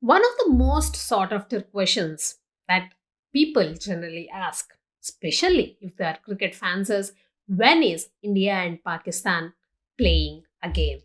One of the most sought after questions that people generally ask, especially if they are cricket fans, is when is India and Pakistan playing again?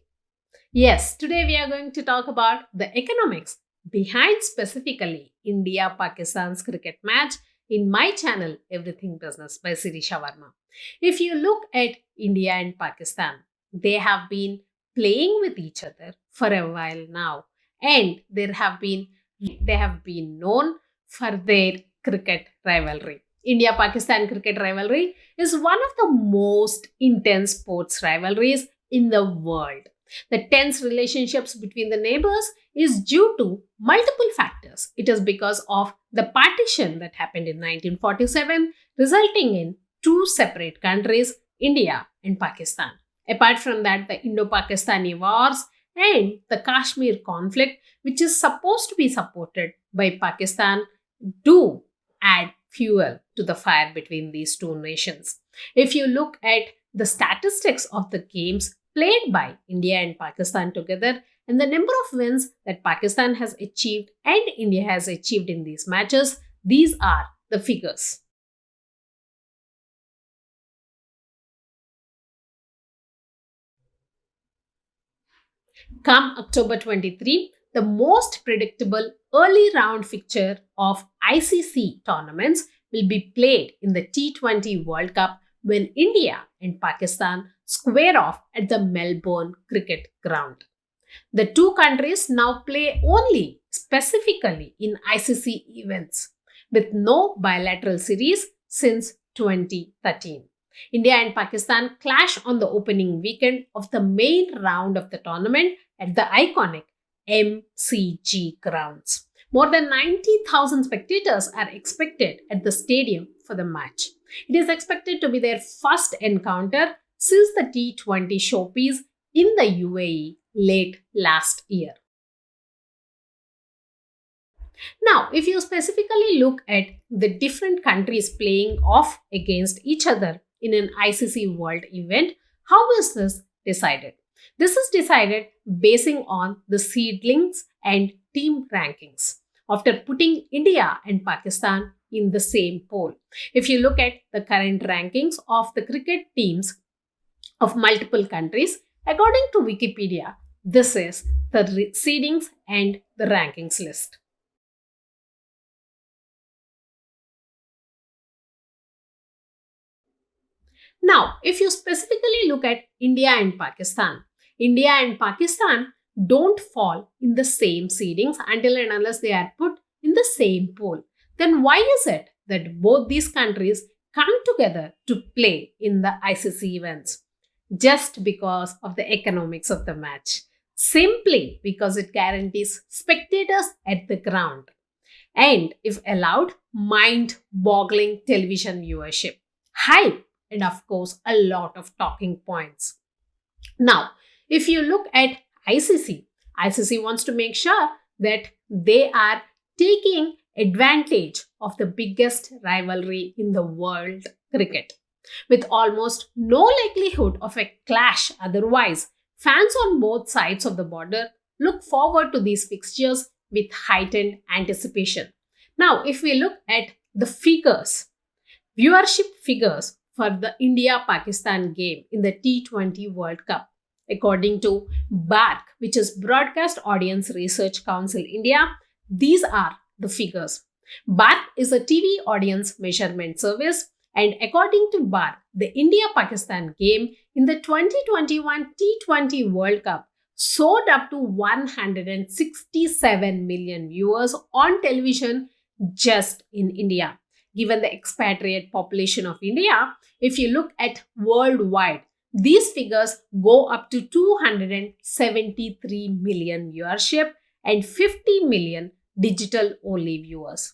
Yes, today we are going to talk about the economics behind specifically India Pakistan's cricket match in my channel Everything Business by SIRISHA Varma. If you look at India and Pakistan, they have been playing with each other for a while now, and they have been known for their cricket rivalry. India Pakistan cricket rivalry is one of the most intense sports rivalries in the world. The tense relationships between the neighbors is due to multiple factors. It is because of the partition that happened in 1947, resulting in two separate countries, India and Pakistan. Apart from that, the Indo-Pakistani Wars and the Kashmir conflict, which is supposed to be supported by Pakistan, do add fuel to the fire between these two nations. If you look at the statistics of the games played by India and Pakistan together and the number of wins that Pakistan has achieved and India has achieved in these matches, these are the figures. Come October 23, the most predictable early round fixture of ICC tournaments will be played in the T20 World Cup when India and Pakistan square off at the Melbourne Cricket Ground. The two countries now play only specifically in ICC events with no bilateral series since 2013. India and Pakistan clash on the opening weekend of the main round of the tournament at the iconic MCG grounds. More than 90,000 spectators are expected at the stadium for the match. It is expected to be their first encounter since the T20 showpiece in the UAE late last year. Now, if you specifically look at the different countries playing off against each other in an ICC World event, how is this decided? This is decided basing on the seedlings and team rankings after putting India and Pakistan in the same pool. If you look at the current rankings of the cricket teams of multiple countries, according to Wikipedia, this is the seedings and the rankings list. Now, if you specifically look at India and Pakistan don't fall in the same seedings until and unless they are put in the same pool. Then why is it that both these countries come together to play in the ICC events? Just because of the economics of the match. Simply because it guarantees spectators at the ground. And if allowed, mind boggling television viewership, hype, and of course, a lot of talking points. Now, if you look at ICC wants to make sure that they are taking advantage of the biggest rivalry in the world cricket. With almost no likelihood of a clash otherwise, fans on both sides of the border look forward to these fixtures with heightened anticipation. Now, if we look at the figures, viewership figures for the India Pakistan game in the T20 World Cup, according to BARC, which is Broadcast Audience Research Council India, these are the figures. BARC is a TV audience measurement service, and according to BARC, the India Pakistan game in the 2021 T20 World Cup soared up to 167 million viewers on television just in India. Given the expatriate population of India, if you look at worldwide, these figures go up to 273 million viewership and 50 million digital only viewers.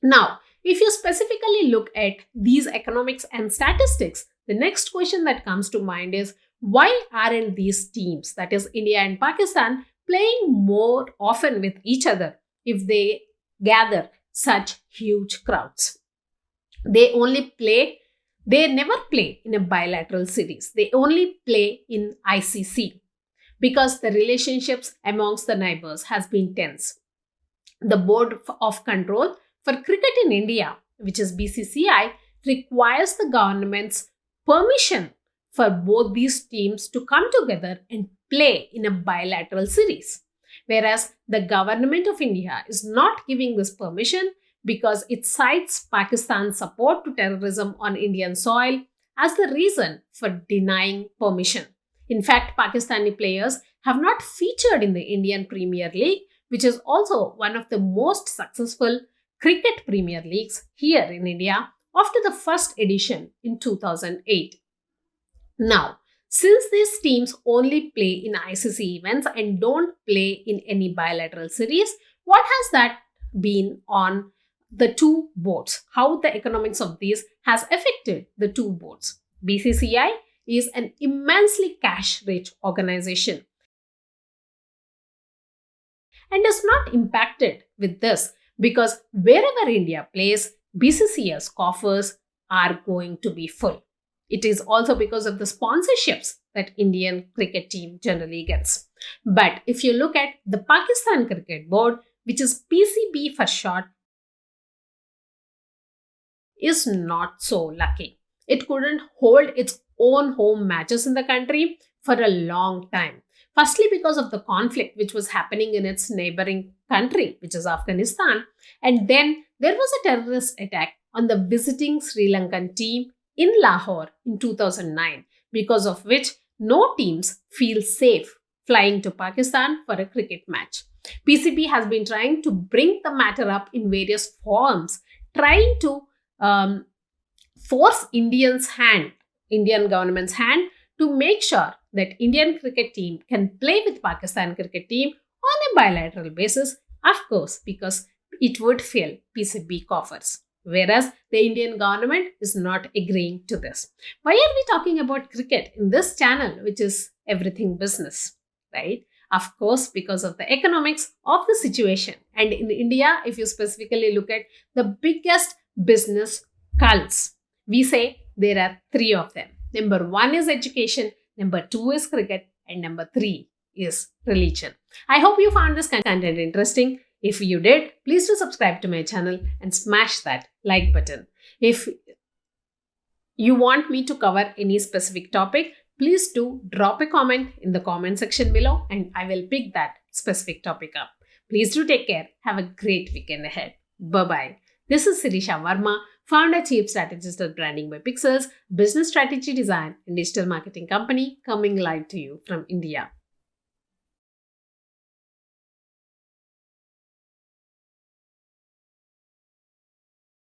Now, if you specifically look at these economics and statistics, the next question that comes to mind is why aren't these teams, that is India and Pakistan, playing more often with each other if they gather such huge crowds? They never play in a bilateral series. They only play in ICC because the relationships amongst the neighbors has been tense. The Board of Control for Cricket in India, which is BCCI, requires the government's permission for both these teams to come together and play in a bilateral series. Whereas the government of India is not giving this permission because it cites Pakistan's support to terrorism on Indian soil as the reason for denying permission. In fact, Pakistani players have not featured in the Indian Premier League, which is also one of the most successful cricket premier leagues here in India after the first edition in 2008. Now, since these teams only play in ICC events and don't play in any bilateral series, what has that been on the two boards? How the economics of these has affected the two boards? BCCI is an immensely cash-rich organization and is not impacted with this because wherever India plays, BCCI's coffers are going to be full. It is also because of the sponsorships that Indian cricket team generally gets. But if you look at the Pakistan Cricket Board, which is PCB for short, is not so lucky. It couldn't hold its own home matches in the country for a long time. Firstly, because of the conflict which was happening in its neighboring country, which is Afghanistan. And then there was a terrorist attack on the visiting Sri Lankan team in Lahore in 2009, because of which no teams feel safe flying to Pakistan for a cricket match. PCB has been trying to bring the matter up in various forums, trying to force Indian government's hand to make sure that Indian cricket team can play with Pakistan cricket team on a bilateral basis, of course, because it would fill PCB coffers. Whereas the Indian government is not agreeing to this. Why are we talking about cricket in this channel, which is everything business, right? Of course, because of the economics of the situation. And in India, if you specifically look at the biggest business cults, we say there are three of them. Number one is education, number two is cricket, and number three is religion. I hope you found this content interesting. If you did, please do subscribe to my channel and smash that like button. If you want me to cover any specific topic, please do drop a comment in the comment section below and I will pick that specific topic up. Please do take care. Have a great weekend ahead. Bye-bye. This is Sirisha Varma, founder chief strategist at Branding by Pixels, business strategy design and digital marketing company coming live to you from India.